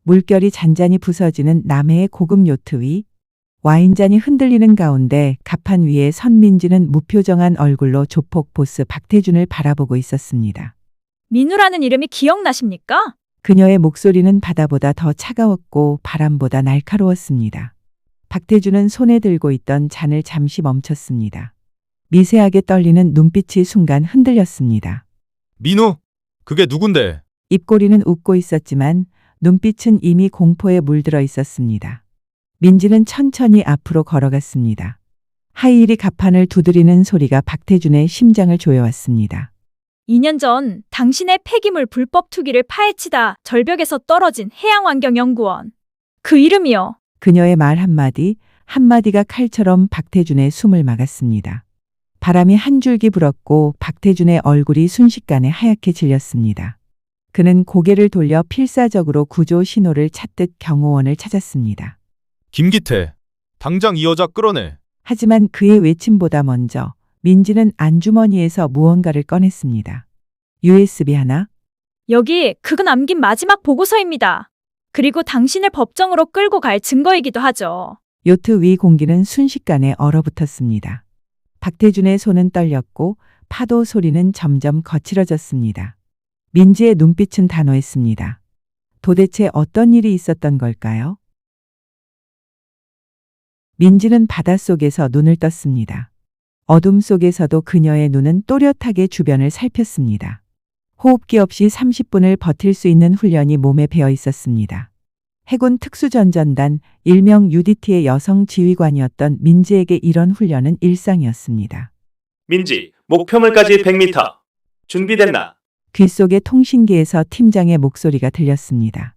물결이 잔잔히 부서지는 남해의 고급 요트 위, 와인잔이 흔들리는 가운데 갑판 위에 선 민지는 무표정한 얼굴로 조폭 보스 박태준을 바라보고 있었습니다. 민우라는 이름이 기억나십니까? 그녀의 목소리는 바다보다 더 차가웠고 바람보다 날카로웠습니다. 박태준은 손에 들고 있던 잔을 잠시 멈췄습니다. 미세하게 떨리는 눈빛이 순간 흔들렸습니다. 민우, 그게 누군데? 입꼬리는 웃고 있었지만 눈빛은 이미 공포에 물들어 있었습니다. 민지는 천천히 앞으로 걸어갔습니다. 하이힐이 갑판을 두드리는 소리가 박태준의 심장을 조여왔습니다. 2년 전 당신의 폐기물 불법 투기를 파헤치다 절벽에서 떨어진 해양환경연구원. 그 이름이요. 그녀의 말 한마디가 칼처럼 박태준의 숨을 막았습니다. 바람이 한 줄기 불었고 박태준의 얼굴이 순식간에 하얗게 질렸습니다. 그는 고개를 돌려 필사적으로 구조 신호를 찾듯 경호원을 찾았습니다. 김기태, 당장 이 여자 끌어내. 하지만 그의 외침보다 먼저 민지는 안주머니에서 무언가를 꺼냈습니다. USB 하나? 여기 그가 남긴 마지막 보고서입니다. 그리고 당신을 법정으로 끌고 갈 증거이기도 하죠. 요트 위 공기는 순식간에 얼어붙었습니다. 박태준의 손은 떨렸고 파도 소리는 점점 거칠어졌습니다. 민지의 눈빛은 단호했습니다. 도대체 어떤 일이 있었던 걸까요? 민지는 바닷속에서 눈을 떴습니다. 어둠 속에서도 그녀의 눈은 또렷하게 주변을 살폈습니다. 호흡기 없이 30분을 버틸 수 있는 훈련이 몸에 배어 있었습니다. 해군 특수전전단 일명 UDT의 여성 지휘관이었던 민지에게 이런 훈련은 일상이었습니다. 민지, 목표물까지 100m. 준비됐나? 귓속의 통신기에서 팀장의 목소리가 들렸습니다.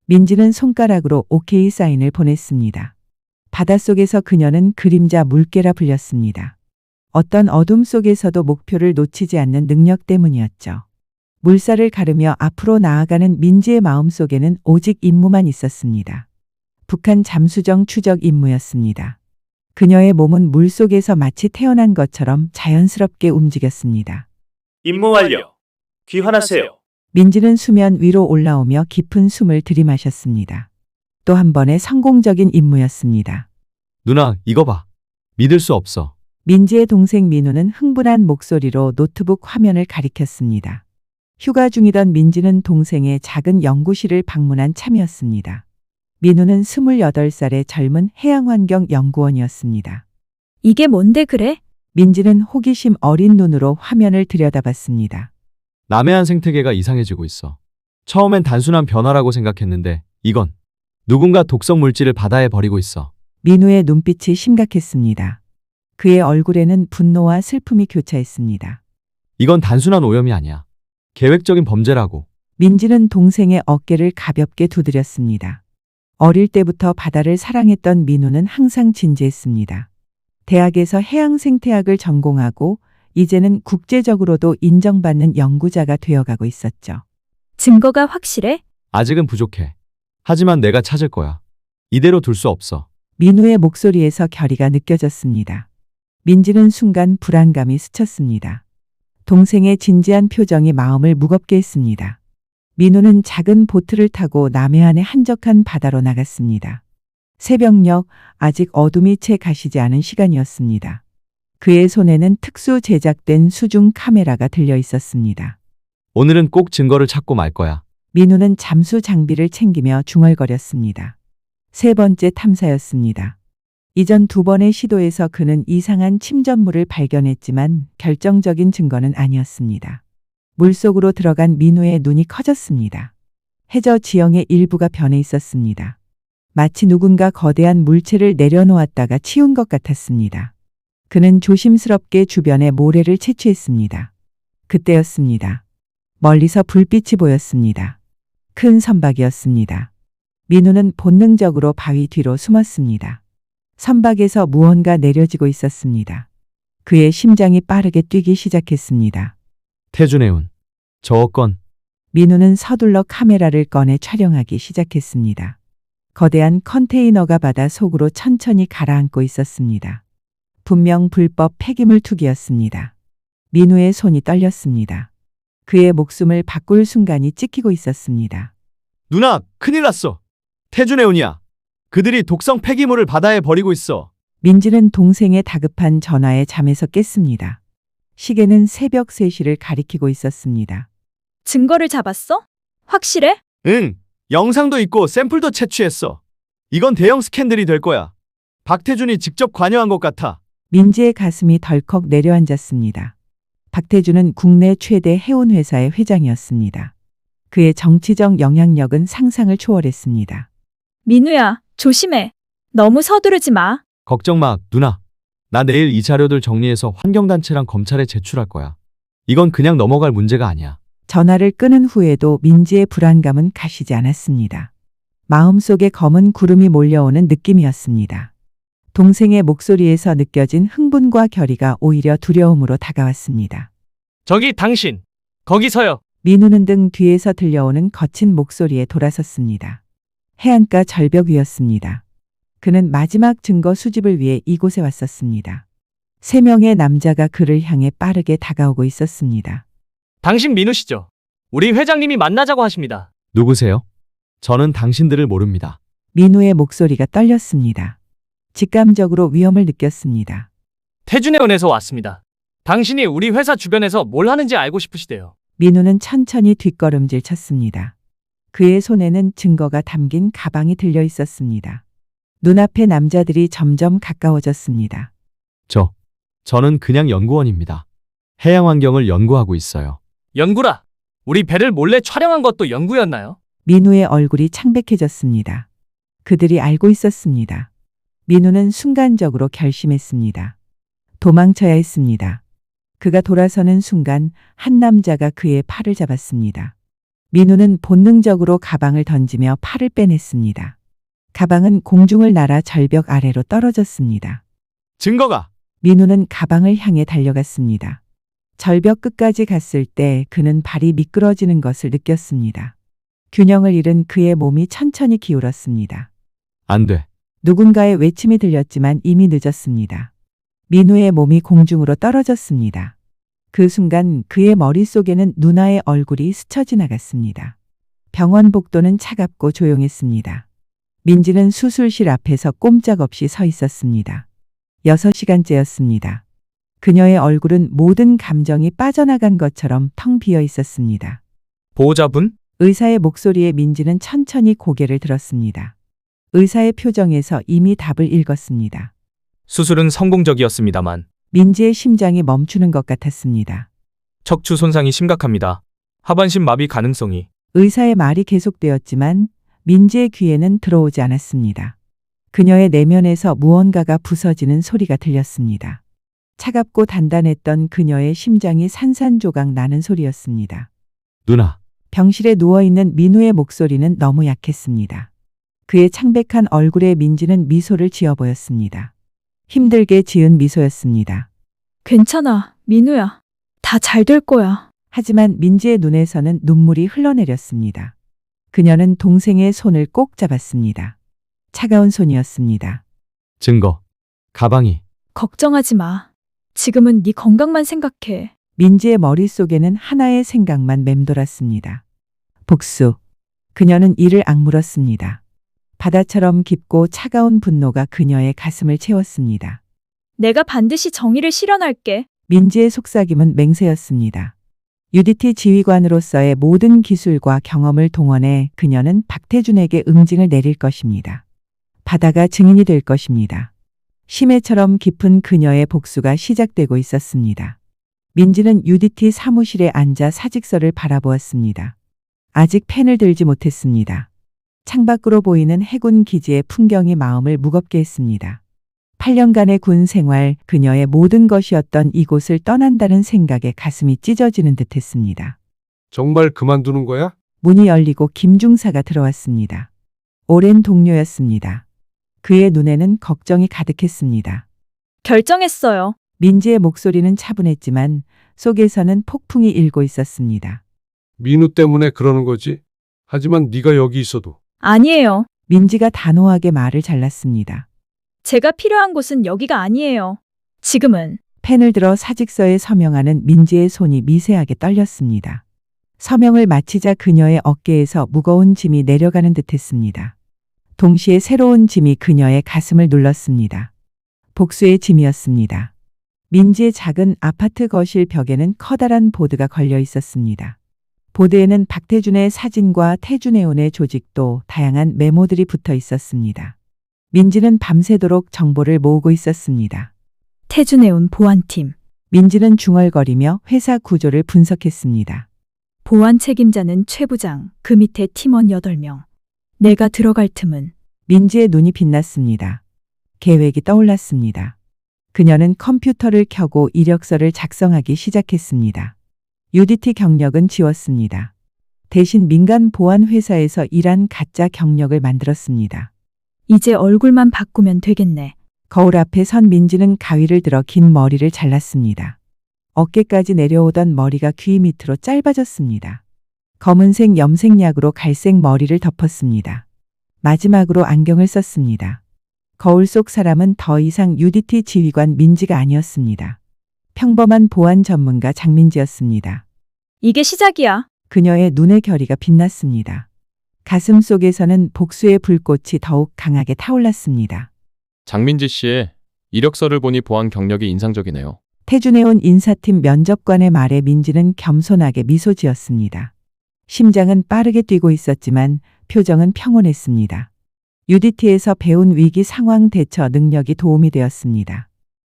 민지는 손가락으로 오케이 사인을 보냈습니다. 바닷속에서 그녀는 그림자 물개라 불렸습니다. 어떤 어둠 속에서도 목표를 놓치지 않는 능력 때문이었죠. 물살을 가르며 앞으로 나아가는 민지의 마음속에는 오직 임무만 있었습니다. 북한 잠수정 추적 임무였습니다. 그녀의 몸은 물속에서 마치 태어난 것처럼 자연스럽게 움직였습니다. 임무 완료. 귀환하세요. 민지는 수면 위로 올라오며 깊은 숨을 들이마셨습니다. 또 한 번의 성공적인 임무였습니다. 누나, 이거 봐. 믿을 수 없어. 민지의 동생 민우는 흥분한 목소리로 노트북 화면을 가리켰습니다. 휴가 중이던 민지는 동생의 작은 연구실을 방문한 참이었습니다. 민우는 28살의 젊은 해양환경 연구원이었습니다. 이게 뭔데 그래? 민지는 호기심 어린 눈으로 화면을 들여다봤습니다. 남해안 생태계가 이상해지고 있어. 처음엔 단순한 변화라고 생각했는데 이건 누군가 독성 물질을 바다에 버리고 있어. 민우의 눈빛이 심각했습니다. 그의 얼굴에는 분노와 슬픔이 교차했습니다. 이건 단순한 오염이 아니야. 계획적인 범죄라고. 민지는 동생의 어깨를 가볍게 두드렸습니다. 어릴 때부터 바다를 사랑했던 민우는 항상 진지했습니다. 대학에서 해양생태학을 전공하고 이제는 국제적으로도 인정받는 연구자가 되어가고 있었죠. 증거가 확실해? 아직은 부족해. 하지만 내가 찾을 거야. 이대로 둘 수 없어. 민우의 목소리에서 결의가 느껴졌습니다. 민지는 순간 불안감이 스쳤습니다. 동생의 진지한 표정이 마음을 무겁게 했습니다. 민우는 작은 보트를 타고 남해안의 한적한 바다로 나갔습니다. 새벽녘, 아직 어둠이 채 가시지 않은 시간이었습니다. 그의 손에는 특수 제작된 수중 카메라가 들려 있었습니다. 오늘은 꼭 증거를 찾고 말 거야. 민우는 잠수 장비를 챙기며 중얼거렸습니다. 세 번째 탐사였습니다. 이전 두 번의 시도에서 그는 이상한 침전물을 발견했지만 결정적인 증거는 아니었습니다. 물속으로 들어간 민우의 눈이 커졌습니다. 해저 지형의 일부가 변해 있었습니다. 마치 누군가 거대한 물체를 내려놓았다가 치운 것 같았습니다. 그는 조심스럽게 주변의 모래를 채취했습니다. 그때였습니다. 멀리서 불빛이 보였습니다. 큰 선박이었습니다. 민우는 본능적으로 바위 뒤로 숨었습니다. 선박에서 무언가 내려지고 있었습니다. 그의 심장이 빠르게 뛰기 시작했습니다. 태준의 운. 저어 건. 민우는 서둘러 카메라를 꺼내 촬영하기 시작했습니다. 거대한 컨테이너가 바다 속으로 천천히 가라앉고 있었습니다. 분명 불법 폐기물 투기였습니다. 민우의 손이 떨렸습니다. 그의 목숨을 바꿀 순간이 찍히고 있었습니다. 누나, 큰일 났어. 태준의 운이야. 그들이 독성 폐기물을 바다에 버리고 있어. 민지는 동생의 다급한 전화에 잠에서 깼습니다. 시계는 새벽 3시를 가리키고 있었습니다. 증거를 잡았어? 확실해? 응, 영상도 있고 샘플도 채취했어. 이건 대형 스캔들이 될 거야. 박태준이 직접 관여한 것 같아. 민지의 가슴이 덜컥 내려앉았습니다. 박태준은 국내 최대 해운회사의 회장이었습니다. 그의 정치적 영향력은 상상을 초월했습니다. 민우야, 조심해. 너무 서두르지 마. 걱정 마, 누나. 나 내일 이 자료들 정리해서 환경단체랑 검찰에 제출할 거야. 이건 그냥 넘어갈 문제가 아니야. 전화를 끊은 후에도 민지의 불안감은 가시지 않았습니다. 마음속에 검은 구름이 몰려오는 느낌이었습니다. 동생의 목소리에서 느껴진 흥분과 결의가 오히려 두려움으로 다가왔습니다. 저기 당신, 거기서요. 민우는 등 뒤에서 들려오는 거친 목소리에 돌아섰습니다. 해안가 절벽 위였습니다. 그는 마지막 증거 수집을 위해 이곳에 왔었습니다. 3명의 남자가 그를 향해 빠르게 다가오고 있었습니다. 당신 민우 씨죠? 우리 회장님이 만나자고 하십니다. 누구세요? 저는 당신들을 모릅니다. 민우의 목소리가 떨렸습니다. 직감적으로 위험을 느꼈습니다. 태준의 은에서 왔습니다. 당신이 우리 회사 주변에서 뭘 하는지 알고 싶으시대요. 민우는 천천히 뒷걸음질 쳤습니다. 그의 손에는 증거가 담긴 가방이 들려 있었습니다. 눈앞의 남자들이 점점 가까워졌습니다. 저는 그냥 연구원입니다. 해양 환경을 연구하고 있어요. 연구라. 우리 배를 몰래 촬영한 것도 연구였나요? 민우의 얼굴이 창백해졌습니다. 그들이 알고 있었습니다. 민우는 순간적으로 결심했습니다. 도망쳐야 했습니다. 그가 돌아서는 순간 한 남자가 그의 팔을 잡았습니다. 민우는 본능적으로 가방을 던지며 팔을 빼냈습니다. 가방은 공중을 날아 절벽 아래로 떨어졌습니다. 증거가! 민우는 가방을 향해 달려갔습니다. 절벽 끝까지 갔을 때 그는 발이 미끄러지는 것을 느꼈습니다. 균형을 잃은 그의 몸이 천천히 기울었습니다. 안 돼. 누군가의 외침이 들렸지만 이미 늦었습니다. 민우의 몸이 공중으로 떨어졌습니다. 그 순간 그의 머릿속에는 누나의 얼굴이 스쳐 지나갔습니다. 병원 복도는 차갑고 조용했습니다. 민지는 수술실 앞에서 꼼짝없이 서 있었습니다. 6시간째였습니다. 그녀의 얼굴은 모든 감정이 빠져나간 것처럼 텅 비어 있었습니다. 보호자분? 의사의 목소리에 민지는 천천히 고개를 들었습니다. 의사의 표정에서 이미 답을 읽었습니다. 수술은 성공적이었습니다만 민지의 심장이 멈추는 것 같았습니다. 척추 손상이 심각합니다. 하반신 마비 가능성이. 의사의 말이 계속되었지만 민지의 귀에는 들어오지 않았습니다. 그녀의 내면에서 무언가가 부서지는 소리가 들렸습니다. 차갑고 단단했던 그녀의 심장이 산산조각 나는 소리였습니다. 누나. 병실에 누워있는 민우의 목소리는 너무 약했습니다. 그의 창백한 얼굴에 민지는 미소를 지어 보였습니다. 힘들게 지은 미소였습니다. 괜찮아, 민우야. 다 잘 될 거야. 하지만 민지의 눈에서는 눈물이 흘러내렸습니다. 그녀는 동생의 손을 꼭 잡았습니다. 차가운 손이었습니다. 증거. 가방이. 걱정하지 마. 지금은 네 건강만 생각해. 민지의 머릿속에는 하나의 생각만 맴돌았습니다. 복수. 그녀는 이를 악물었습니다. 바다처럼 깊고 차가운 분노가 그녀의 가슴을 채웠습니다. 내가 반드시 정의를 실현할게. 민지의 속삭임은 맹세였습니다. UDT 지휘관으로서의 모든 기술과 경험을 동원해 그녀는 박태준에게 응징을 내릴 것입니다. 바다가 증인이 될 것입니다. 심해처럼 깊은 그녀의 복수가 시작되고 있었습니다. 민지는 UDT 사무실에 앉아 사직서를 바라보았습니다. 아직 펜을 들지 못했습니다. 창밖으로 보이는 해군 기지의 풍경이 마음을 무겁게 했습니다. 8년간의 군 생활, 그녀의 모든 것이었던 이곳을 떠난다는 생각에 가슴이 찢어지는 듯했습니다. 정말 그만두는 거야? 문이 열리고 김중사가 들어왔습니다. 오랜 동료였습니다. 그의 눈에는 걱정이 가득했습니다. 결정했어요. 민지의 목소리는 차분했지만 속에서는 폭풍이 일고 있었습니다. 민우 때문에 그러는 거지. 하지만 네가 여기 있어도 아니에요. 민지가 단호하게 말을 잘랐습니다. 제가 필요한 곳은 여기가 아니에요. 지금은. 펜을 들어 사직서에 서명하는 민지의 손이 미세하게 떨렸습니다. 서명을 마치자 그녀의 어깨에서 무거운 짐이 내려가는 듯했습니다. 동시에 새로운 짐이 그녀의 가슴을 눌렀습니다. 복수의 짐이었습니다. 민지의 작은 아파트 거실 벽에는 커다란 보드가 걸려 있었습니다. 보드에는 박태준의 사진과 태준해운의 조직도 다양한 메모들이 붙어 있었습니다. 민지는 밤새도록 정보를 모으고 있었습니다. 태준해운 보안팀. 민지는 중얼거리며 회사 구조를 분석했습니다. 보안 책임자는 최 부장, 그 밑에 팀원 8명. 내가 들어갈 틈은 민지의 눈이 빛났습니다. 계획이 떠올랐습니다. 그녀는 컴퓨터를 켜고 이력서를 작성하기 시작했습니다. UDT 경력은 지웠습니다. 대신 민간 보안 회사에서 일한 가짜 경력을 만들었습니다. 이제 얼굴만 바꾸면 되겠네. 거울 앞에 선 민지는 가위를 들어 긴 머리를 잘랐습니다. 어깨까지 내려오던 머리가 귀 밑으로 짧아졌습니다. 검은색 염색약으로 갈색 머리를 덮었습니다. 마지막으로 안경을 썼습니다. 거울 속 사람은 더 이상 UDT 지휘관 민지가 아니었습니다. 평범한 보안 전문가 장민지였습니다. 이게 시작이야. 그녀의 눈의 결의가 빛났습니다. 가슴 속에서는 복수의 불꽃이 더욱 강하게 타올랐습니다. 장민지 씨의 이력서를 보니 보안 경력이 인상적이네요. 태준해온 인사팀 면접관의 말에 민지는 겸손하게 미소 지었습니다. 심장은 빠르게 뛰고 있었지만 표정은 평온했습니다. UDT에서 배운 위기 상황 대처 능력이 도움이 되었습니다.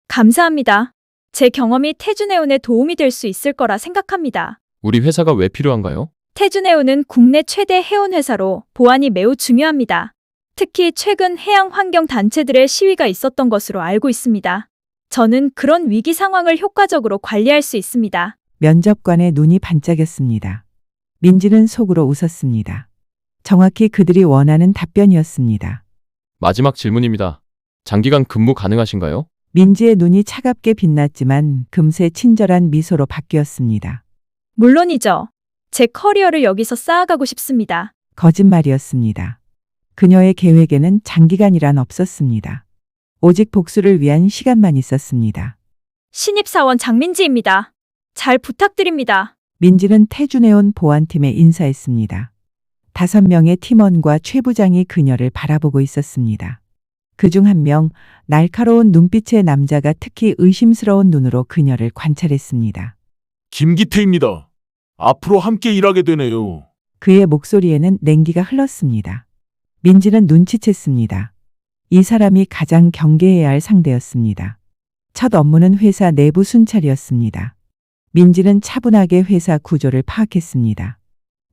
감사합니다. 제 경험이 태준해운에 도움이 될 수 있을 거라 생각합니다. 우리 회사가 왜 필요한가요? 태준해운은 국내 최대 해운 회사로 보안이 매우 중요합니다. 특히 최근 해양 환경 단체들의 시위가 있었던 것으로 알고 있습니다. 저는 그런 위기 상황을 효과적으로 관리할 수 있습니다. 면접관의 눈이 반짝였습니다. 민지는 속으로 웃었습니다. 정확히 그들이 원하는 답변이었습니다. 마지막 질문입니다. 장기간 근무 가능하신가요? 민지의 눈이 차갑게 빛났지만 금세 친절한 미소로 바뀌었습니다. 물론이죠. 제 커리어를 여기서 쌓아가고 싶습니다. 거짓말이었습니다. 그녀의 계획에는 장기간이란 없었습니다. 오직 복수를 위한 시간만 있었습니다. 신입사원 장민지입니다. 잘 부탁드립니다. 민지는 태준해온 보안팀에 인사했습니다. 5명의 팀원과 최 부장이 그녀를 바라보고 있었습니다. 그중 한 명, 날카로운 눈빛의 남자가 특히 의심스러운 눈으로 그녀를 관찰했습니다. 김기태입니다. 앞으로 함께 일하게 되네요. 그의 목소리에는 냉기가 흘렀습니다. 민지는 눈치챘습니다. 이 사람이 가장 경계해야 할 상대였습니다. 첫 업무는 회사 내부 순찰이었습니다. 민지는 차분하게 회사 구조를 파악했습니다.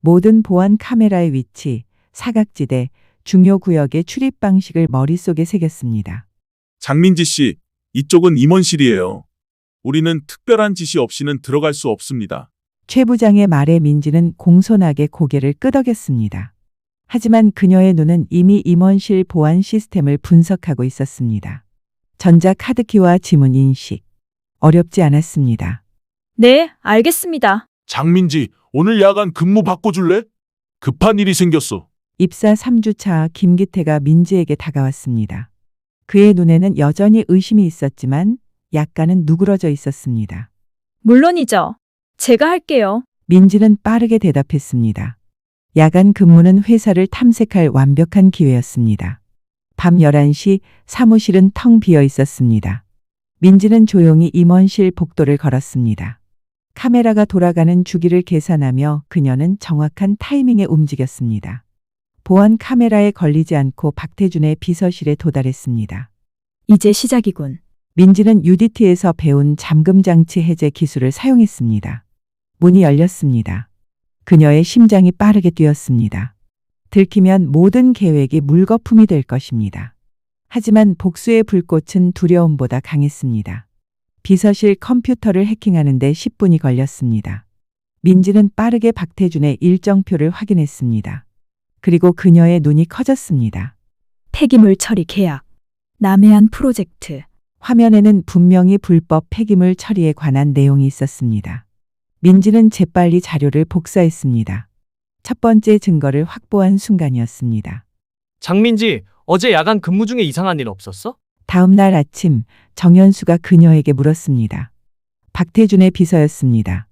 모든 보안 카메라의 위치, 사각지대, 중요 구역의 출입 방식을 머릿속에 새겼습니다. 장민지 씨, 이쪽은 임원실이에요. 우리는 특별한 지시 없이는 들어갈 수 없습니다. 최 부장의 말에 민지는 공손하게 고개를 끄덕였습니다. 하지만 그녀의 눈은 이미 임원실 보안 시스템을 분석하고 있었습니다. 전자 카드키와 지문 인식. 어렵지 않았습니다. 네, 알겠습니다. 장민지, 오늘 야간 근무 바꿔줄래? 급한 일이 생겼어. 입사 3주차 김기태가 민지에게 다가왔습니다. 그의 눈에는 여전히 의심이 있었지만 약간은 누그러져 있었습니다. 물론이죠. 제가 할게요. 민지는 빠르게 대답했습니다. 야간 근무는 회사를 탐색할 완벽한 기회였습니다. 밤 11시 사무실은 텅 비어 있었습니다. 민지는 조용히 임원실 복도를 걸었습니다. 카메라가 돌아가는 주기를 계산하며 그녀는 정확한 타이밍에 움직였습니다. 보안 카메라에 걸리지 않고 박태준의 비서실에 도달했습니다. 이제 시작이군. 민지는 UDT에서 배운 잠금 장치 해제 기술을 사용했습니다. 문이 열렸습니다. 그녀의 심장이 빠르게 뛰었습니다. 들키면 모든 계획이 물거품이 될 것입니다. 하지만 복수의 불꽃은 두려움보다 강했습니다. 비서실 컴퓨터를 해킹하는데 10분이 걸렸습니다. 민지는 빠르게 박태준의 일정표를 확인했습니다. 그리고 그녀의 눈이 커졌습니다. 폐기물 처리 계약. 남해안 프로젝트. 화면에는 분명히 불법 폐기물 처리에 관한 내용이 있었습니다. 민지는 재빨리 자료를 복사했습니다. 첫 번째 증거를 확보한 순간이었습니다. 장민지, 어제 야간 근무 중에 이상한 일 없었어? 다음 날 아침 정연수가 그녀에게 물었습니다. 박태준의 비서였습니다.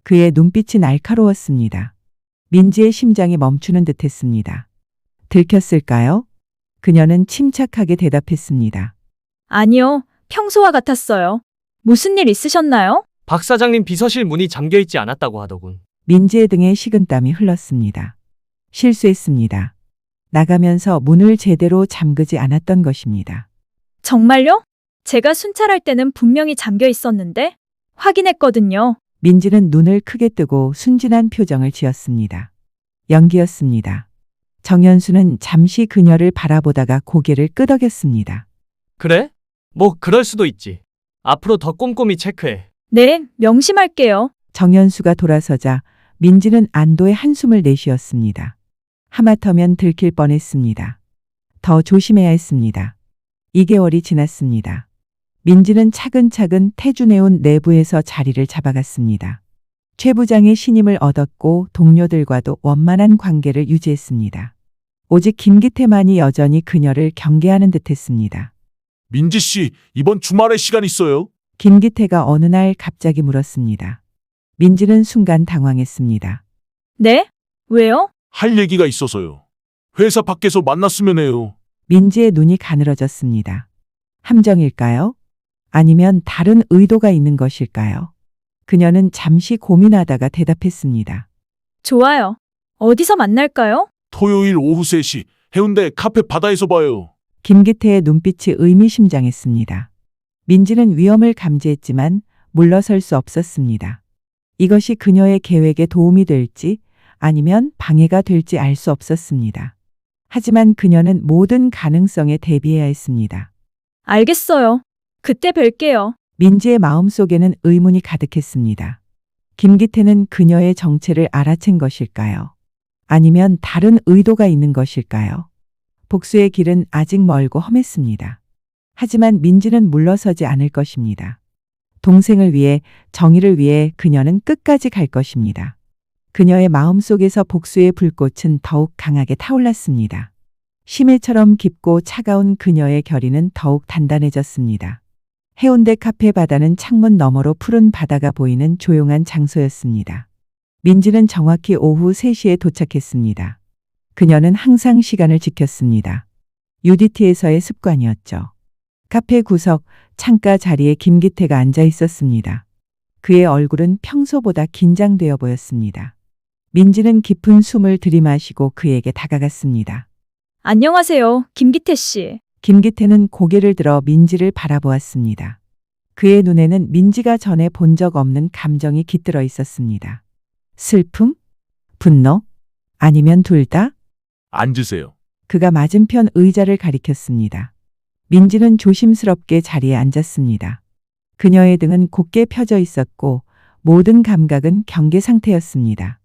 그의 눈빛이 날카로웠습니다. 민지의 심장이 멈추는 듯했습니다. 들켰을까요? 그녀는 침착하게 대답했습니다. 아니요, 평소와 같았어요. 무슨 일 있으셨나요? 박 사장님 비서실 문이 잠겨 있지 않았다고 하더군. 민지의 등에 식은땀이 흘렀습니다. 실수했습니다. 나가면서 문을 제대로 잠그지 않았던 것입니다. 정말요? 제가 순찰할 때는 분명히 잠겨 있었는데 확인했거든요. 민지는 눈을 크게 뜨고 순진한 표정을 지었습니다. 연기였습니다. 정연수는 잠시 그녀를 바라보다가 고개를 끄덕였습니다. 그래? 뭐 그럴 수도 있지. 앞으로 더 꼼꼼히 체크해. 네, 명심할게요. 정연수가 돌아서자 민지는 안도의 한숨을 내쉬었습니다. 하마터면 들킬 뻔했습니다. 더 조심해야 했습니다. 2개월이 지났습니다. 민지는 차근차근 태준해온 내부에서 자리를 잡아갔습니다. 최 부장의 신임을 얻었고 동료들과도 원만한 관계를 유지했습니다. 오직 김기태만이 여전히 그녀를 경계하는 듯했습니다. 민지 씨, 이번 주말에 시간 있어요? 김기태가 어느 날 갑자기 물었습니다. 민지는 순간 당황했습니다. 네? 왜요? 할 얘기가 있어서요. 회사 밖에서 만났으면 해요. 민지의 눈이 가늘어졌습니다. 함정일까요? 아니면 다른 의도가 있는 것일까요? 그녀는 잠시 고민하다가 대답했습니다. 좋아요. 어디서 만날까요? 토요일 오후 3시 해운대 카페 바다에서 봐요. 김기태의 눈빛이 의미심장했습니다. 민지는 위험을 감지했지만 물러설 수 없었습니다. 이것이 그녀의 계획에 도움이 될지 아니면 방해가 될지 알 수 없었습니다. 하지만 그녀는 모든 가능성에 대비해야 했습니다. 알겠어요. 그때 뵐게요. 민지의 마음속에는 의문이 가득했습니다. 김기태는 그녀의 정체를 알아챈 것일까요? 아니면 다른 의도가 있는 것일까요? 복수의 길은 아직 멀고 험했습니다. 하지만 민지는 물러서지 않을 것입니다. 동생을 위해, 정의를 위해 그녀는 끝까지 갈 것입니다. 그녀의 마음속에서 복수의 불꽃은 더욱 강하게 타올랐습니다. 심해처럼 깊고 차가운 그녀의 결의는 더욱 단단해졌습니다. 해운대 카페 바다는 창문 너머로 푸른 바다가 보이는 조용한 장소였습니다. 민지는 정확히 오후 3시에 도착했습니다. 그녀는 항상 시간을 지켰습니다. UDT에서의 습관이었죠. 카페 구석, 창가 자리에 김기태가 앉아 있었습니다. 그의 얼굴은 평소보다 긴장되어 보였습니다. 민지는 깊은 숨을 들이마시고 그에게 다가갔습니다. 안녕하세요, 김기태 씨. 김기태는 고개를 들어 민지를 바라보았습니다. 그의 눈에는 민지가 전에 본 적 없는 감정이 깃들어 있었습니다. 슬픔? 분노? 아니면 둘 다? 앉으세요. 그가 맞은편 의자를 가리켰습니다. 민지는 조심스럽게 자리에 앉았습니다. 그녀의 등은 곧게 펴져 있었고 모든 감각은 경계 상태였습니다.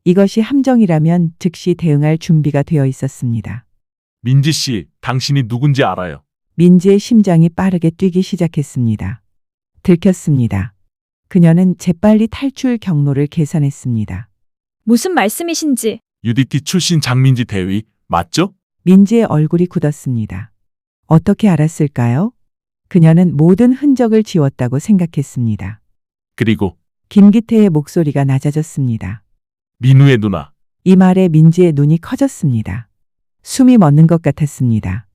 이것이 함정이라면 즉시 대응할 준비가 되어 있었습니다. 민지 씨, 당신이 누군지 알아요. 민지의 심장이 빠르게 뛰기 시작했습니다. 들켰습니다. 그녀는 재빨리 탈출 경로를 계산했습니다. 무슨 말씀이신지. UDT 출신 장민지 대위, 맞죠? 민지의 얼굴이 굳었습니다. 어떻게 알았을까요? 그녀는 모든 흔적을 지웠다고 생각했습니다. 그리고 김기태의 목소리가 낮아졌습니다. 민우의 누나. 이 말에 민지의 눈이 커졌습니다. 숨이 멎는 것 같았습니다.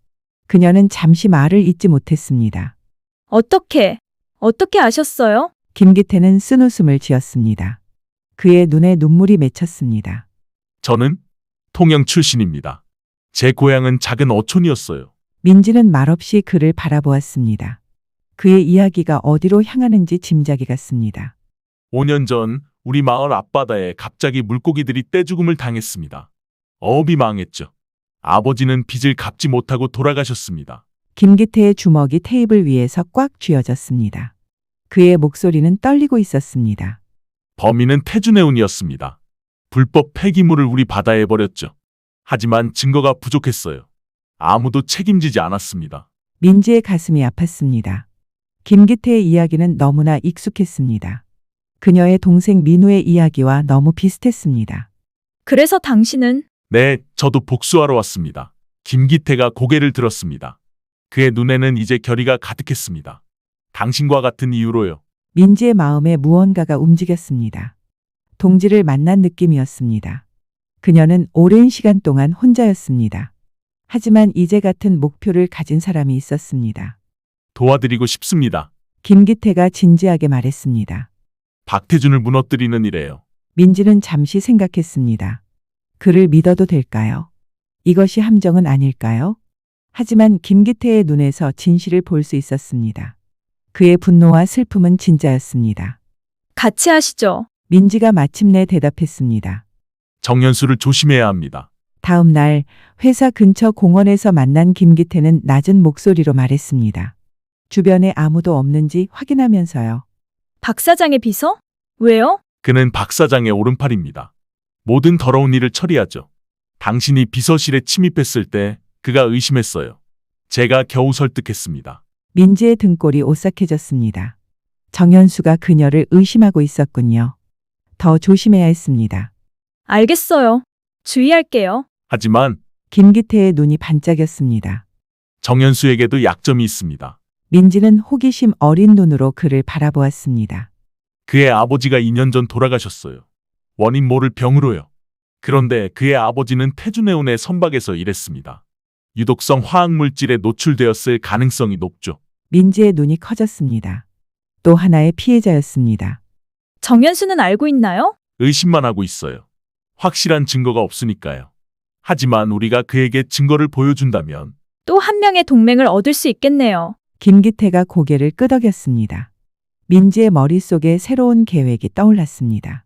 그녀는 잠시 말을 잇지 못했습니다. 어떻게 아셨어요? 김기태는 쓴웃음을 지었습니다. 그의 눈에 눈물이 맺혔습니다. 저는 통영 출신입니다. 제 고향은 작은 어촌이었어요. 민지는 말없이 그를 바라보았습니다. 그의 이야기가 어디로 향하는지 짐작이 갔습니다. 5년 전 우리 마을 앞바다에 갑자기 물고기들이 떼죽음을 당했습니다. 어업이 망했죠. 아버지는 빚을 갚지 못하고 돌아가셨습니다. 김기태의 주먹이 테이블 위에서 꽉 쥐어졌습니다. 그의 목소리는 떨리고 있었습니다. 범인은 태준해운이었습니다. 불법 폐기물을 우리 바다에 버렸죠. 하지만 증거가 부족했어요. 아무도 책임지지 않았습니다. 민지의 가슴이 아팠습니다. 김기태의 이야기는 너무나 익숙했습니다. 그녀의 동생 민우의 이야기와 너무 비슷했습니다. 그래서 당신은 네, 저도 복수하러 왔습니다. 김기태가 고개를 들었습니다. 그의 눈에는 이제 결의가 가득했습니다. 당신과 같은 이유로요. 민지의 마음에 무언가가 움직였습니다. 동지를 만난 느낌이었습니다. 그녀는 오랜 시간 동안 혼자였습니다. 하지만 이제 같은 목표를 가진 사람이 있었습니다. 도와드리고 싶습니다. 김기태가 진지하게 말했습니다. 박태준을 무너뜨리는 일이에요. 민지는 잠시 생각했습니다. 그를 믿어도 될까요? 이것이 함정은 아닐까요? 하지만 김기태의 눈에서 진실을 볼 수 있었습니다. 그의 분노와 슬픔은 진짜였습니다. 같이 하시죠. 민지가 마침내 대답했습니다. 정연수를 조심해야 합니다. 다음 날 회사 근처 공원에서 만난 김기태는 낮은 목소리로 말했습니다. 주변에 아무도 없는지 확인하면서요. 박 사장의 비서? 왜요? 그는 박 사장의 오른팔입니다. 모든 더러운 일을 처리하죠. 당신이 비서실에 침입했을 때 그가 의심했어요. 제가 겨우 설득했습니다. 민지의 등골이 오싹해졌습니다. 정연수가 그녀를 의심하고 있었군요. 더 조심해야 했습니다. 알겠어요. 주의할게요. 하지만 김기태의 눈이 반짝였습니다. 정연수에게도 약점이 있습니다. 민지는 호기심 어린 눈으로 그를 바라보았습니다. 그의 아버지가 2년 전 돌아가셨어요. 원인 모를 병으로요. 그런데 그의 아버지는 태준해운의 선박에서 일했습니다. 유독성 화학물질에 노출되었을 가능성이 높죠. 민지의 눈이 커졌습니다. 또 하나의 피해자였습니다. 정연수는 알고 있나요? 의심만 하고 있어요. 확실한 증거가 없으니까요. 하지만 우리가 그에게 증거를 보여준다면 또 한 명의 동맹을 얻을 수 있겠네요. 김기태가 고개를 끄덕였습니다. 민지의 머릿속에 새로운 계획이 떠올랐습니다.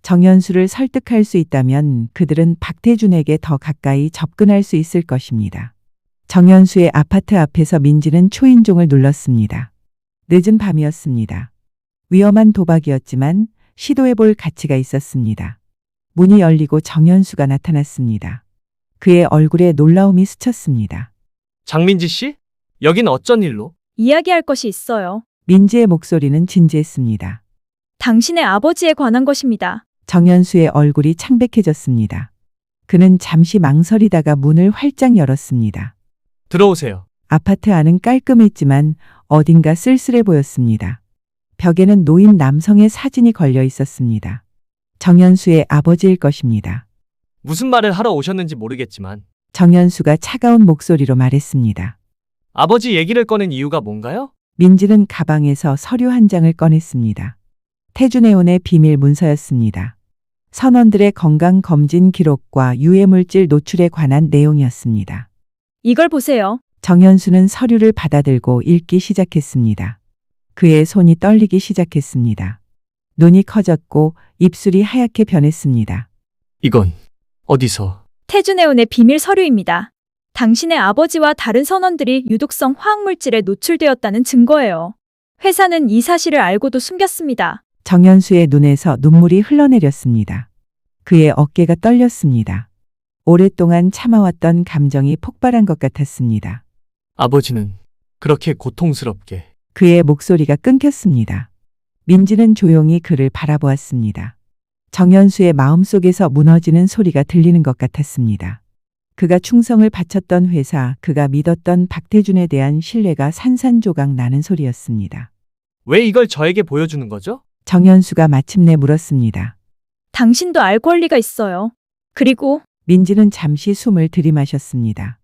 정연수를 설득할 수 있다면 그들은 박태준에게 더 가까이 접근할 수 있을 것입니다. 정연수의 아파트 앞에서 민지는 초인종을 눌렀습니다. 늦은 밤이었습니다. 위험한 도박이었지만 시도해볼 가치가 있었습니다. 문이 열리고 정연수가 나타났습니다. 그의 얼굴에 놀라움이 스쳤습니다. 장민지 씨? 여긴 어쩐 일로? 이야기할 것이 있어요. 민지의 목소리는 진지했습니다. 당신의 아버지에 관한 것입니다. 정연수의 얼굴이 창백해졌습니다. 그는 잠시 망설이다가 문을 활짝 열었습니다. 들어오세요. 아파트 안은 깔끔했지만 어딘가 쓸쓸해 보였습니다. 벽에는 노인 남성의 사진이 걸려 있었습니다. 정연수의 아버지일 것입니다. 무슨 말을 하러 오셨는지 모르겠지만 정연수가 차가운 목소리로 말했습니다. 아버지 얘기를 꺼낸 이유가 뭔가요? 민지는 가방에서 서류 한 장을 꺼냈습니다. 태준해운의 비밀 문서였습니다. 선원들의 건강검진 기록과 유해물질 노출에 관한 내용이었습니다. 이걸 보세요. 정연수는 서류를 받아들고 읽기 시작했습니다. 그의 손이 떨리기 시작했습니다. 눈이 커졌고 입술이 하얗게 변했습니다. 이건 어디서? 태준해운의 비밀 서류입니다. 당신의 아버지와 다른 선원들이 유독성 화학물질에 노출되었다는 증거예요. 회사는 이 사실을 알고도 숨겼습니다. 정연수의 눈에서 눈물이 흘러내렸습니다. 그의 어깨가 떨렸습니다. 오랫동안 참아왔던 감정이 폭발한 것 같았습니다. 아버지는 그렇게 고통스럽게. 그의 목소리가 끊겼습니다. 민지는 조용히 그를 바라보았습니다. 정연수의 마음속에서 무너지는 소리가 들리는 것 같았습니다. 그가 충성을 바쳤던 회사, 그가 믿었던 박태준에 대한 신뢰가 산산조각 나는 소리였습니다. 왜 이걸 저에게 보여주는 거죠? 정연수가 마침내 물었습니다. 당신도 알 권리가 있어요. 그리고 민지는 잠시 숨을 들이마셨습니다.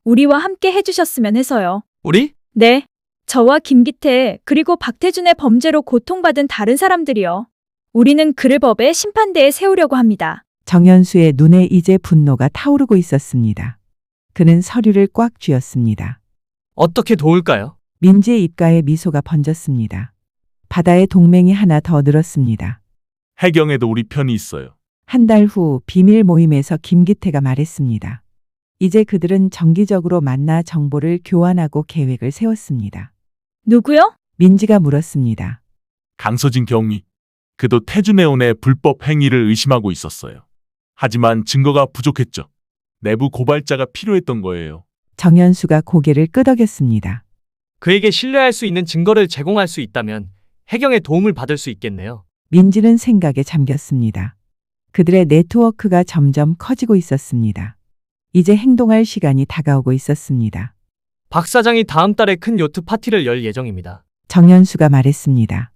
우리와 함께 해주셨으면 해서요. 우리? 네. 저와 김기태 그리고 박태준의 범죄로 고통받은 다른 사람들이요. 우리는 그를 법의 심판대에 세우려고 합니다. 정연수의 눈에 이제 분노가 타오르고 있었습니다. 그는 서류를 꽉 쥐었습니다. 어떻게 도울까요? 민지의 입가에 미소가 번졌습니다. 바다에 동맹이 하나 더 늘었습니다. 해경에도 우리 편이 있어요. 한 달 후 비밀 모임에서 김기태가 말했습니다. 이제 그들은 정기적으로 만나 정보를 교환하고 계획을 세웠습니다. 누구요? 민지가 물었습니다. 강서진 경위. 그도 태준해운의 불법 행위를 의심하고 있었어요. 하지만 증거가 부족했죠. 내부 고발자가 필요했던 거예요. 정연수가 고개를 끄덕였습니다. 그에게 신뢰할 수 있는 증거를 제공할 수 있다면 해경의 도움을 받을 수 있겠네요. 민지는 생각에 잠겼습니다. 그들의 네트워크가 점점 커지고 있었습니다. 이제 행동할 시간이 다가오고 있었습니다. 박 사장이 다음 달에 큰 요트 파티를 열 예정입니다. 정연수가 말했습니다.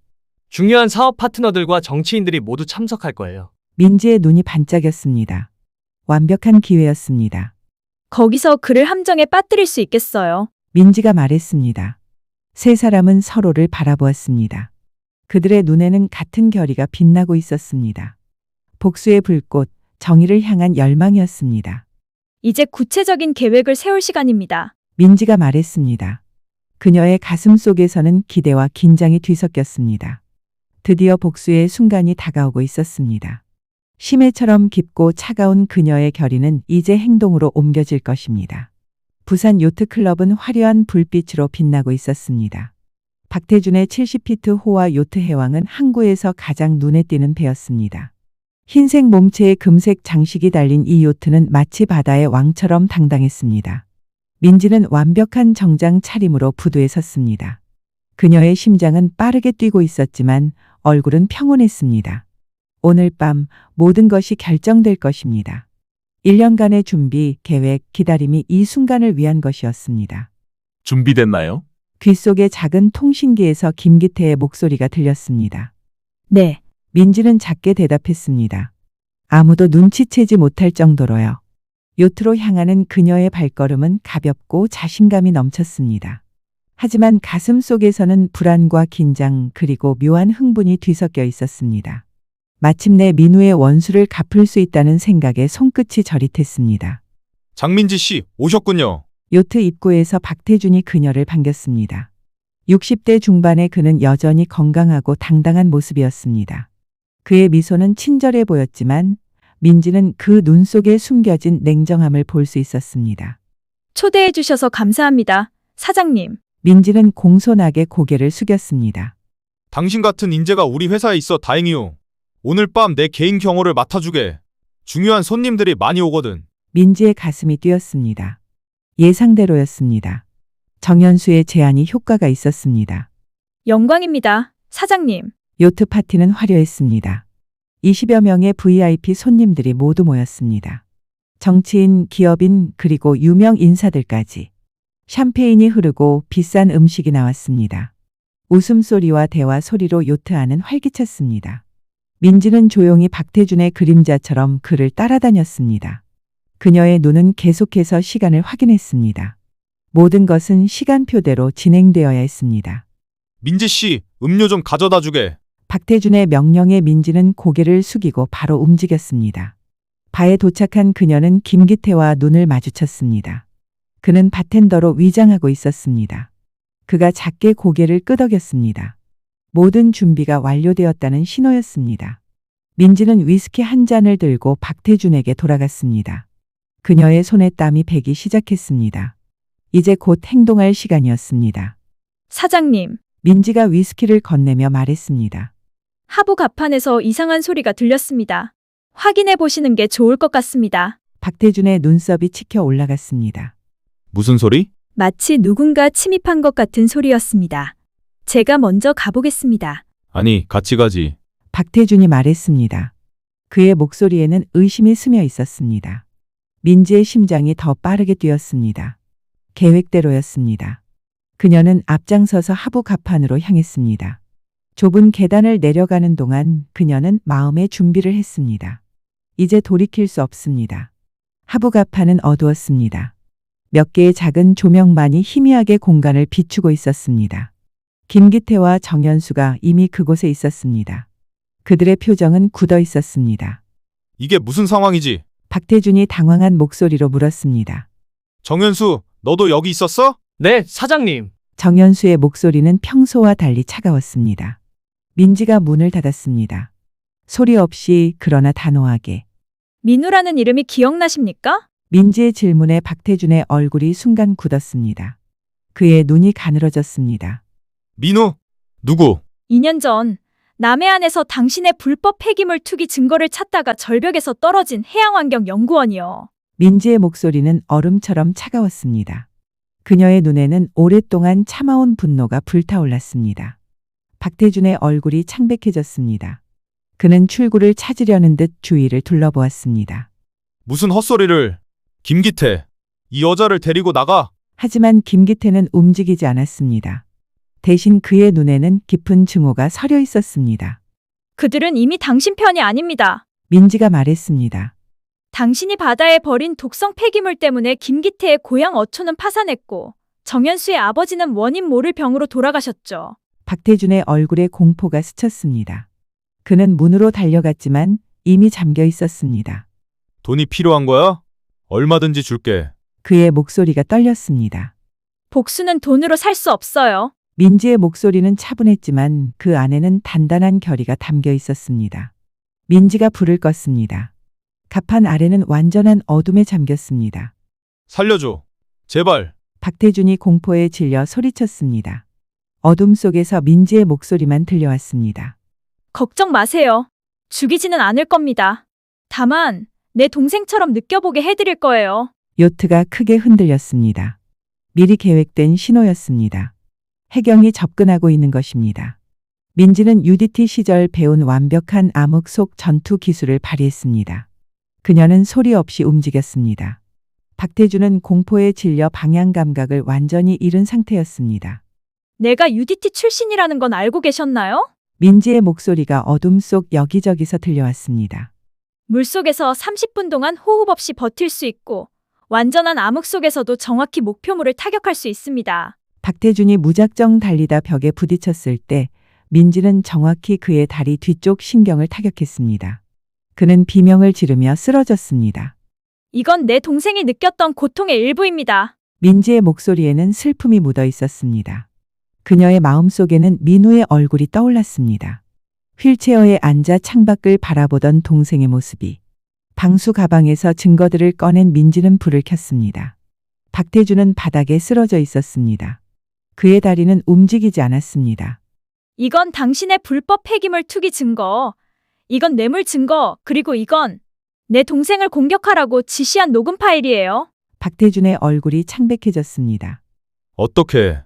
중요한 사업 파트너들과 정치인들이 모두 참석할 거예요. 민지의 눈이 반짝였습니다. 완벽한 기회였습니다. 거기서 그를 함정에 빠뜨릴 수 있겠어요. 민지가 말했습니다. 세 사람은 서로를 바라보았습니다. 그들의 눈에는 같은 결의가 빛나고 있었습니다. 복수의 불꽃, 정의를 향한 열망이었습니다. 이제 구체적인 계획을 세울 시간입니다. 민지가 말했습니다. 그녀의 가슴 속에서는 기대와 긴장이 뒤섞였습니다. 드디어 복수의 순간이 다가오고 있었습니다. 심해처럼 깊고 차가운 그녀의 결의는 이제 행동으로 옮겨질 것입니다. 부산 요트클럽은 화려한 불빛으로 빛나고 있었습니다. 박태준의 70피트 호화 요트 해왕은 항구에서 가장 눈에 띄는 배였습니다. 흰색 몸체에 금색 장식이 달린 이 요트는 마치 바다의 왕처럼 당당했습니다. 민지는 완벽한 정장 차림으로 부두에 섰습니다. 그녀의 심장은 빠르게 뛰고 있었지만 얼굴은 평온했습니다. 오늘 밤 모든 것이 결정될 것입니다. 1년간의 준비, 계획, 기다림이 이 순간을 위한 것이었습니다. 준비됐나요? 귓속의 작은 통신기에서 김기태의 목소리가 들렸습니다. 네. 민지는 작게 대답했습니다. 아무도 눈치채지 못할 정도로요. 요트로 향하는 그녀의 발걸음은 가볍고 자신감이 넘쳤습니다. 하지만 가슴 속에서는 불안과 긴장 그리고 묘한 흥분이 뒤섞여 있었습니다. 마침내 민우의 원수를 갚을 수 있다는 생각에 손끝이 저릿했습니다. 장민지 씨 오셨군요. 요트 입구에서 박태준이 그녀를 반겼습니다. 60대 중반의 그는 여전히 건강하고 당당한 모습이었습니다. 그의 미소는 친절해 보였지만 민지는 그 눈 속에 숨겨진 냉정함을 볼 수 있었습니다. 초대해 주셔서 감사합니다. 사장님. 민지는 공손하게 고개를 숙였습니다. 당신 같은 인재가 우리 회사에 있어 다행이오. 오늘 밤 내 개인 경호를 맡아주게. 중요한 손님들이 많이 오거든. 민지의 가슴이 뛰었습니다. 예상대로였습니다. 정연수의 제안이 효과가 있었습니다. 영광입니다. 사장님. 요트 파티는 화려했습니다. 20여 명의 VIP 손님들이 모두 모였습니다. 정치인, 기업인, 그리고 유명 인사들까지. 샴페인이 흐르고 비싼 음식이 나왔습니다. 웃음소리와 대화 소리로 요트 안은 활기찼습니다. 민지는 조용히 박태준의 그림자처럼 그를 따라다녔습니다. 그녀의 눈은 계속해서 시간을 확인했습니다. 모든 것은 시간표대로 진행되어야 했습니다. 민지 씨 음료 좀 가져다 주게. 박태준의 명령에 민지는 고개를 숙이고 바로 움직였습니다. 바에 도착한 그녀는 김기태와 눈을 마주쳤습니다. 그는 바텐더로 위장하고 있었습니다. 그가 작게 고개를 끄덕였습니다. 모든 준비가 완료되었다는 신호였습니다. 민지는 위스키 한 잔을 들고 박태준에게 돌아갔습니다. 그녀의 손에 땀이 배기 시작했습니다. 이제 곧 행동할 시간이었습니다. 사장님. 민지가 위스키를 건네며 말했습니다. 하부 갑판에서 이상한 소리가 들렸습니다. 확인해 보시는 게 좋을 것 같습니다. 박태준의 눈썹이 치켜 올라갔습니다. 무슨 소리? 마치 누군가 침입한 것 같은 소리였습니다. 제가 먼저 가보겠습니다. 아니 같이 가지. 박태준이 말했습니다. 그의 목소리에는 의심이 스며 있었습니다. 민지의 심장이 더 빠르게 뛰었습니다. 계획대로였습니다. 그녀는 앞장서서 하부 갑판으로 향했습니다. 좁은 계단을 내려가는 동안 그녀는 마음의 준비를 했습니다. 이제 돌이킬 수 없습니다. 하부 갑판은 어두웠습니다. 몇 개의 작은 조명만이 희미하게 공간을 비추고 있었습니다. 김기태와 정연수가 이미 그곳에 있었습니다. 그들의 표정은 굳어 있었습니다. 이게 무슨 상황이지? 박태준이 당황한 목소리로 물었습니다. 정현수 너도 여기 있었어? 네, 사장님. 정연수의 목소리는 평소와 달리 차가웠습니다. 민지가 문을 닫았습니다. 소리 없이 그러나 단호하게. 민우라는 이름이 기억나십니까? 민지의 질문에 박태준의 얼굴이 순간 굳었습니다. 그의 눈이 가늘어졌습니다. 민우? 누구? 2년 전 남해안에서 당신의 불법 폐기물 투기 증거를 찾다가 절벽에서 떨어진 해양환경연구원이요. 민지의 목소리는 얼음처럼 차가웠습니다. 그녀의 눈에는 오랫동안 참아온 분노가 불타올랐습니다. 박태준의 얼굴이 창백해졌습니다. 그는 출구를 찾으려는 듯 주위를 둘러보았습니다. 무슨 헛소리를. 김기태. 이 여자를 데리고 나가. 하지만 김기태는 움직이지 않았습니다. 대신 그의 눈에는 깊은 증오가 서려 있었습니다. 그들은 이미 당신 편이 아닙니다. 민지가 말했습니다. 당신이 바다에 버린 독성 폐기물 때문에 김기태의 고향 어촌은 파산했고 정현수의 아버지는 원인 모를 병으로 돌아가셨죠. 박태준의 얼굴에 공포가 스쳤습니다. 그는 문으로 달려갔지만 이미 잠겨 있었습니다. 돈이 필요한 거야? 얼마든지 줄게. 그의 목소리가 떨렸습니다. 복수는 돈으로 살 수 없어요. 민지의 목소리는 차분했지만 그 안에는 단단한 결의가 담겨 있었습니다. 민지가 불을 껐습니다. 갑판 아래는 완전한 어둠에 잠겼습니다. 살려줘. 제발. 박태준이 공포에 질려 소리쳤습니다. 어둠 속에서 민지의 목소리만 들려왔습니다. 걱정 마세요. 죽이지는 않을 겁니다. 다만 내 동생처럼 느껴보게 해드릴 거예요. 요트가 크게 흔들렸습니다. 미리 계획된 신호였습니다. 해경이 접근하고 있는 것입니다. 민지는 UDT 시절 배운 완벽한 암흑 속 전투 기술을 발휘했습니다. 그녀는 소리 없이 움직였습니다. 박태준은 공포에 질려 방향 감각을 완전히 잃은 상태였습니다. 내가 UDT 출신이라는 건 알고 계셨나요? 민지의 목소리가 어둠 속 여기저기서 들려왔습니다. 물속에서 30분 동안 호흡 없이 버틸 수 있고 완전한 암흑 속에서도 정확히 목표물을 타격할 수 있습니다. 박태준이 무작정 달리다 벽에 부딪혔을 때 민지는 정확히 그의 다리 뒤쪽 신경을 타격했습니다. 그는 비명을 지르며 쓰러졌습니다. 이건 내 동생이 느꼈던 고통의 일부입니다. 민지의 목소리에는 슬픔이 묻어 있었습니다. 그녀의 마음속에는 민우의 얼굴이 떠올랐습니다. 휠체어에 앉아 창밖을 바라보던 동생의 모습이. 방수 가방에서 증거들을 꺼낸 민지는 불을 켰습니다. 박태준은 바닥에 쓰러져 있었습니다. 그의 다리는 움직이지 않았습니다. 이건 당신의 불법 폐기물 투기 증거, 이건 뇌물 증거, 그리고 이건 내 동생을 공격하라고 지시한 녹음 파일이에요. 박태준의 얼굴이 창백해졌습니다. 어떻게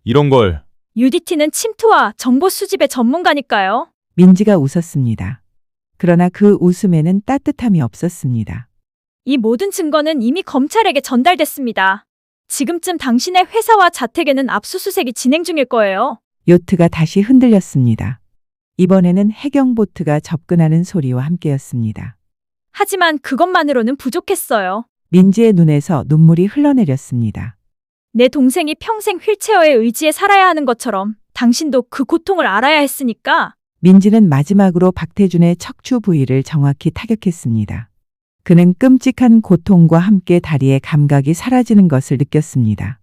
이런 걸. UDT는 침투와 정보 수집의 전문가니까요. 민지가 웃었습니다. 그러나 그 웃음에는 따뜻함이 없었습니다. 이 모든 증거는 이미 검찰에게 전달됐습니다. 지금쯤 당신의 회사와 자택에는 압수수색이 진행 중일 거예요. 요트가 다시 흔들렸습니다. 이번에는 해경보트가 접근하는 소리와 함께였습니다. 하지만 그것만으로는 부족했어요. 민지의 눈에서 눈물이 흘러내렸습니다. 내 동생이 평생 휠체어에 의지해 살아야 하는 것처럼 당신도 그 고통을 알아야 했으니까. 민지는 마지막으로 박태준의 척추 부위를 정확히 타격했습니다. 그는 끔찍한 고통과 함께 다리의 감각이 사라지는 것을 느꼈습니다.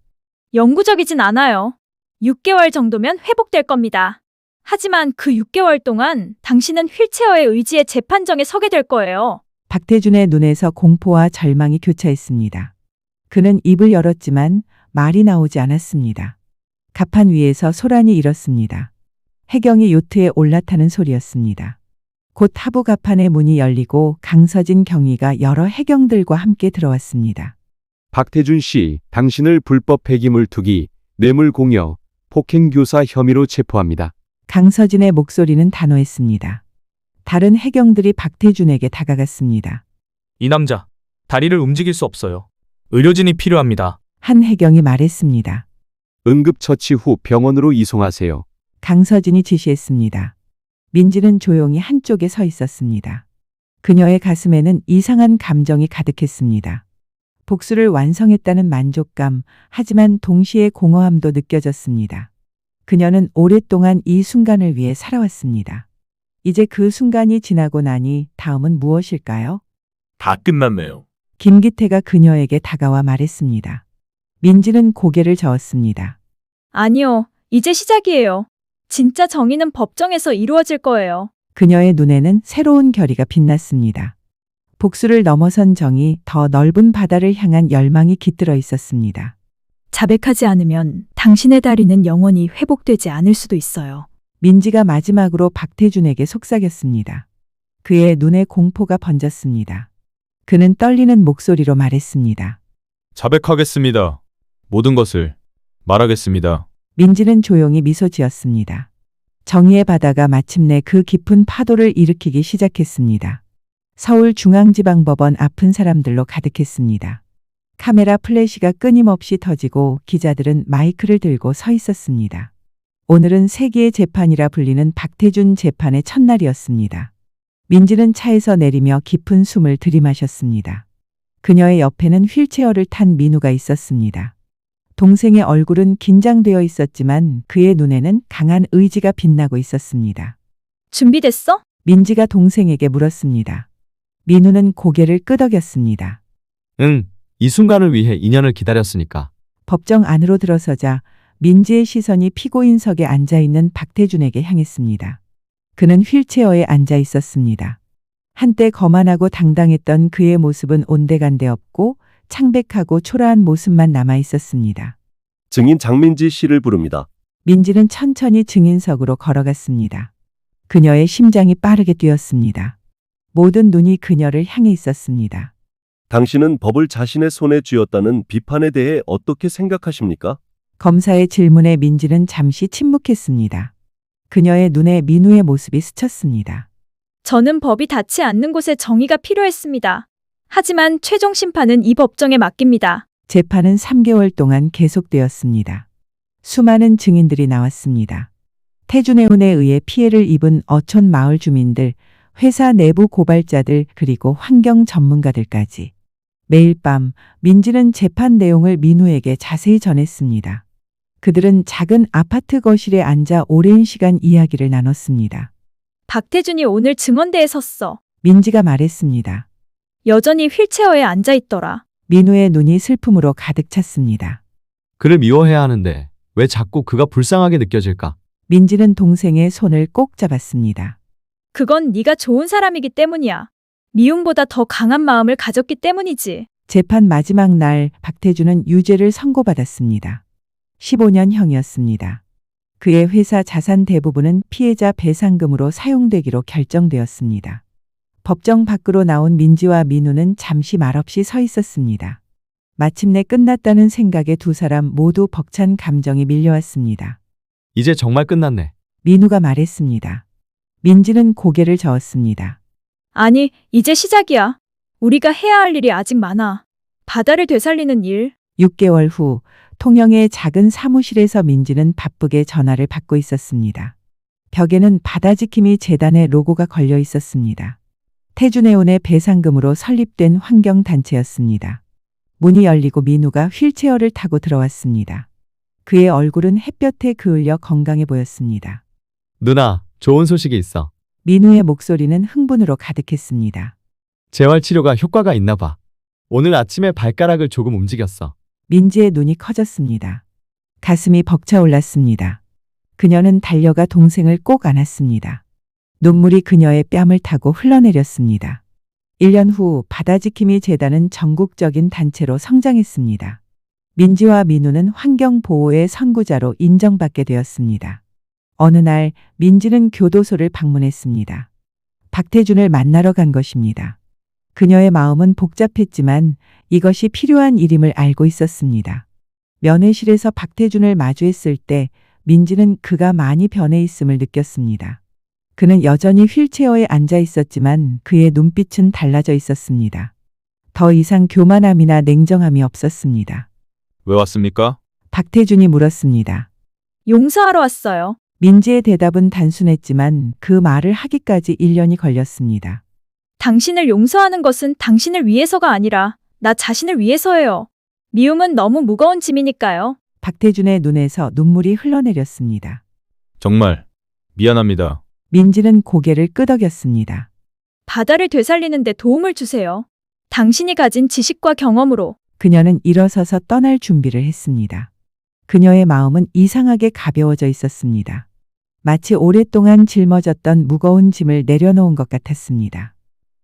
영구적이진 않아요. 6개월 정도면 회복될 겁니다. 하지만 그 6개월 동안 당신은 휠체어에 의지해 재판정에 서게 될 거예요. 박태준의 눈에서 공포와 절망이 교차했습니다. 그는 입을 열었지만 말이 나오지 않았습니다. 갑판 위에서 소란이 일었습니다. 해경이 요트에 올라타는 소리였습니다. 곧 하부 갑판의 문이 열리고 강서진 경위가 여러 해경들과 함께 들어왔습니다. 박태준 씨, 당신을 불법 폐기물 투기, 뇌물 공여, 폭행 교사 혐의로 체포합니다. 강서진의 목소리는 단호했습니다. 다른 해경들이 박태준에게 다가갔습니다. 이 남자, 다리를 움직일 수 없어요. 의료진이 필요합니다. 한 해경이 말했습니다. 응급처치 후 병원으로 이송하세요. 강서진이 지시했습니다. 민지는 조용히 한쪽에 서 있었습니다. 그녀의 가슴에는 이상한 감정이 가득했습니다. 복수를 완성했다는 만족감, 하지만 동시에 공허함도 느껴졌습니다. 그녀는 오랫동안 이 순간을 위해 살아왔습니다. 이제 그 순간이 지나고 나니 다음은 무엇일까요? 다 끝났네요. 김기태가 그녀에게 다가와 말했습니다. 민지는 고개를 저었습니다. 아니요, 이제 시작이에요. 진짜 정의는 법정에서 이루어질 거예요. 그녀의 눈에는 새로운 결의가 빛났습니다. 복수를 넘어선 정의, 더 넓은 바다를 향한 열망이 깃들어 있었습니다. 자백하지 않으면 당신의 다리는 영원히 회복되지 않을 수도 있어요. 민지가 마지막으로 박태준에게 속삭였습니다. 그의 눈에 공포가 번졌습니다. 그는 떨리는 목소리로 말했습니다. 자백하겠습니다. 모든 것을 말하겠습니다. 민지는 조용히 미소 지었습니다. 정의의 바다가 마침내 그 깊은 파도를 일으키기 시작했습니다. 서울중앙지방법원 앞은 사람들로 가득했습니다. 카메라 플래시가 끊임없이 터지고 기자들은 마이크를 들고 서 있었습니다. 오늘은 세기의 재판이라 불리는 박태준 재판의 첫날이었습니다. 민지는 차에서 내리며 깊은 숨을 들이마셨습니다. 그녀의 옆에는 휠체어를 탄 민우가 있었습니다. 동생의 얼굴은 긴장되어 있었지만 그의 눈에는 강한 의지가 빛나고 있었습니다. 준비됐어? 민지가 동생에게 물었습니다. 민우는 고개를 끄덕였습니다. 응, 이 순간을 위해 2년을 기다렸으니까. 법정 안으로 들어서자 민지의 시선이 피고인석에 앉아있는 박태준에게 향했습니다. 그는 휠체어에 앉아 있었습니다. 한때 거만하고 당당했던 그의 모습은 온데간데 없고 창백하고 초라한 모습만 남아 있었습니다. 증인 장민지 씨를 부릅니다. 민지는 천천히 증인석으로 걸어갔습니다. 그녀의 심장이 빠르게 뛰었습니다. 모든 눈이 그녀를 향해 있었습니다. 당신은 법을 자신의 손에 쥐었다는 비판에 대해 어떻게 생각하십니까? 검사의 질문에 민지는 잠시 침묵했습니다. 그녀의 눈에 민우의 모습이 스쳤습니다. 저는 법이 닿지 않는 곳에 정의가 필요했습니다. 하지만 최종 심판은 이 법정에 맡깁니다. 재판은 3개월 동안 계속되었습니다. 수많은 증인들이 나왔습니다. 태준의 혼에 의해 피해를 입은 어촌 마을 주민들, 회사 내부 고발자들 그리고 환경 전문가들까지. 매일 밤 민지는 재판 내용을 민우에게 자세히 전했습니다. 그들은 작은 아파트 거실에 앉아 오랜 시간 이야기를 나눴습니다. 박태준이 오늘 증언대에 섰어. 민지가 말했습니다. 여전히 휠체어에 앉아 있더라. 민우의 눈이 슬픔으로 가득 찼습니다. 그를 미워해야 하는데 왜 자꾸 그가 불쌍하게 느껴질까? 민지는 동생의 손을 꼭 잡았습니다. 그건 네가 좋은 사람이기 때문이야. 미움보다 더 강한 마음을 가졌기 때문이지. 재판 마지막 날 박태준은 유죄를 선고받았습니다. 15년형이었습니다. 그의 회사 자산 대부분은 피해자 배상금으로 사용되기로 결정되었습니다. 법정 밖으로 나온 민지와 민우는 잠시 말없이 서 있었습니다. 마침내 끝났다는 생각에 두 사람 모두 벅찬 감정이 밀려왔습니다. 이제 정말 끝났네. 민우가 말했습니다. 민지는 고개를 저었습니다. 아니, 이제 시작이야. 우리가 해야 할 일이 아직 많아. 바다를 되살리는 일. 6개월 후 통영의 작은 사무실에서 민지는 바쁘게 전화를 받고 있었습니다. 벽에는 바다지킴이 재단의 로고가 걸려 있었습니다. 태준해운의 배상금으로 설립된 환경단체였습니다. 문이 열리고 민우가 휠체어를 타고 들어왔습니다. 그의 얼굴은 햇볕에 그을려 건강해 보였습니다. 누나, 좋은 소식이 있어. 민우의 목소리는 흥분으로 가득했습니다. 재활 치료가 효과가 있나 봐. 오늘 아침에 발가락을 조금 움직였어. 민지의 눈이 커졌습니다. 가슴이 벅차올랐습니다. 그녀는 달려가 동생을 꼭 안았습니다. 눈물이 그녀의 뺨을 타고 흘러내렸습니다. 1년 후 바다지킴이 재단은 전국적인 단체로 성장했습니다. 민지와 민우는 환경보호의 선구자로 인정받게 되었습니다. 어느 날 민지는 교도소를 방문했습니다. 박태준을 만나러 간 것입니다. 그녀의 마음은 복잡했지만 이것이 필요한 일임을 알고 있었습니다. 면회실에서 박태준을 마주했을 때 민지는 그가 많이 변해 있음을 느꼈습니다. 그는 여전히 휠체어에 앉아 있었지만 그의 눈빛은 달라져 있었습니다. 더 이상 교만함이나 냉정함이 없었습니다. 왜 왔습니까? 박태준이 물었습니다. 용서하러 왔어요. 민지의 대답은 단순했지만 그 말을 하기까지 1년이 걸렸습니다. 당신을 용서하는 것은 당신을 위해서가 아니라 나 자신을 위해서예요. 미움은 너무 무거운 짐이니까요. 박태준의 눈에서 눈물이 흘러내렸습니다. 정말 미안합니다. 민지는 고개를 끄덕였습니다. 바다를 되살리는데 도움을 주세요. 당신이 가진 지식과 경험으로. 그녀는 일어서서 떠날 준비를 했습니다. 그녀의 마음은 이상하게 가벼워져 있었습니다. 마치 오랫동안 짊어졌던 무거운 짐을 내려놓은 것 같았습니다.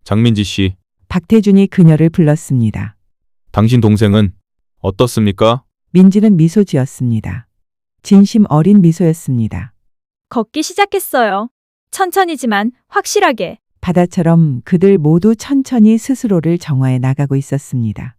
장민지 씨, 박태준이 그녀를 불렀습니다. 당신 동생은 어떻습니까? 민지는 미소 지었습니다. 진심 어린 미소였습니다. 걷기 시작했어요. 천천히지만 확실하게. 바다처럼 그들 모두 천천히 스스로를 정화해 나가고 있었습니다.